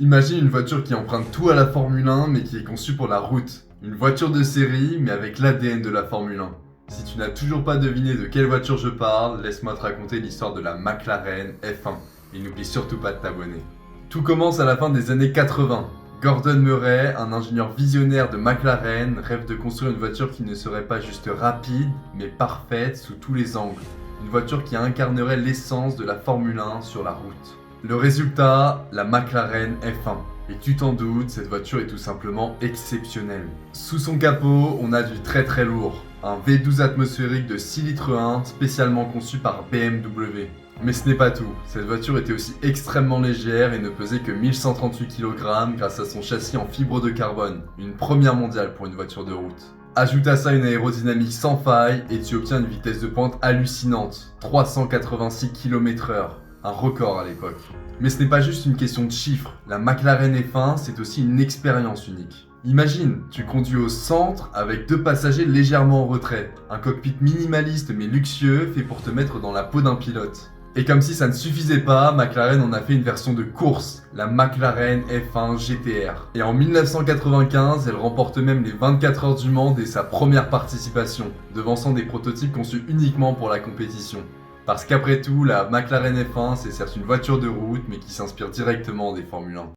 Imagine une voiture qui emprunte tout à la Formule 1 mais qui est conçue pour la route. Une voiture de série mais avec l'ADN de la Formule 1. Si tu n'as toujours pas deviné de quelle voiture je parle, laisse-moi te raconter l'histoire de la McLaren F1. Et n'oublie surtout pas de t'abonner. Tout commence à la fin des années 80. Gordon Murray, un ingénieur visionnaire de McLaren, rêve de construire une voiture qui ne serait pas juste rapide, mais parfaite sous tous les angles. Une voiture qui incarnerait l'essence de la Formule 1 sur la route. Le résultat, la McLaren F1. Et tu t'en doutes, cette voiture est tout simplement exceptionnelle. Sous son capot, on a du très très lourd. Un V12 atmosphérique de 6 litres 1, spécialement conçu par BMW. Mais ce n'est pas tout, cette voiture était aussi extrêmement légère et ne pesait que 1138 kg grâce à son châssis en fibre de carbone, une première mondiale pour une voiture de route. Ajoute à ça une aérodynamique sans faille et tu obtiens une vitesse de pointe hallucinante, 386 km/h, un record à l'époque. Mais ce n'est pas juste une question de chiffres, la McLaren F1 c'est aussi une expérience unique. Imagine, tu conduis au centre avec deux passagers légèrement en retrait, un cockpit minimaliste mais luxueux fait pour te mettre dans la peau d'un pilote. Et comme si ça ne suffisait pas, McLaren en a fait une version de course, la McLaren F1 GTR. Et en 1995, elle remporte même les 24 heures du Mans dès sa première participation, devançant des prototypes conçus uniquement pour la compétition. Parce qu'après tout, la McLaren F1 c'est certes une voiture de route mais qui s'inspire directement des Formule 1.